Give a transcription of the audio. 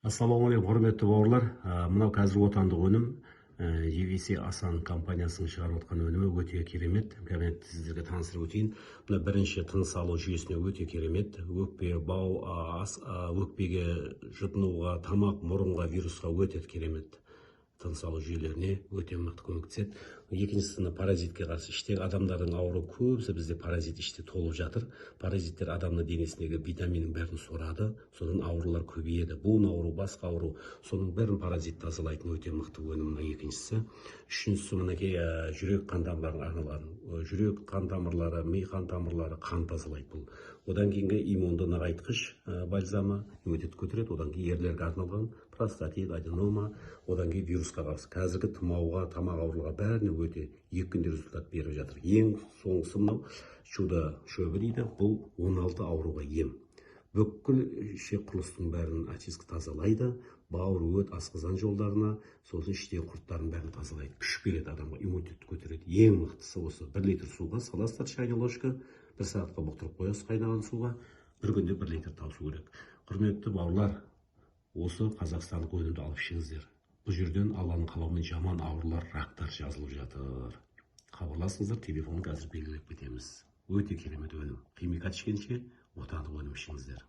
Ассалаумағалейкум, құрметті бауырлар. Мынау қазір отандық өнім. EVC Асан компаниясының шығарып отқан өнімі өте керемет. Мен сіздерге таныстырып өтейін. Мына бірінші тыныс алу жүйесіне өте керемет. Өкпе, бау, өкпеге, жұтынуға, тамақ, мұрынға, вирусқа өте керемет. Тыныс алу жүйелеріне өте мықты көмектеседі. Екіншісі паразитке қарсы. Іштегі адамдардың ауруы көбісі бізде паразит іште толып жатыр. Паразиттер адамның денесіндегі витаминнің бәрін сорады, содан аурулар көбейеді. Буын ауру, басқа ауру, соның бәрін паразит тазалайтын өте мықты өнім. Екіншісі. Үшіншісі мінекей жүрек қан тамырларына арналған. Жүрек қан тамырлары, ми қан тамырлары қан тазалайды бұл. Одан кейінгі иммунды нығайтқыш бальзамы өте көтереді. Одан кейін ерлерге арналған простатит, аденома, одан кейін вирусқа қарсы. Қазіргі тұмауға, тамақ ауруларға бәріне өте екпінді результат беріп жатыр. Ең соңғысы мынау чудо шөбі дейді. Бұл 16 ауруға ем. Бүкіл ішек құрылыстың бәрін очистка тазалайды. Бауыр, өт, асқазан жолдарына, сосын іштегі құрттардың бәрін тазалайды. Күш береді адамға, иммунитетті көтереді. Ең мықтысы осы. 1 литр суға саласыздар чайный ложка, 1 сағатқа бұқтырып қоясыз қайнаған суға, бір күнде 1 литр тасу керек. Құрметті бауырлар, осы қазақстандық өнімді алып ішіңіздер. Бұл жерден Алланың қалауымен жаман аурулар, рактар жазылып жатыр. Хабарласыңыздар, телефон қазір белгілеп кетеміз. Өте керемет өнім. Химикат ішкенше отандық өнім ішіңіздер.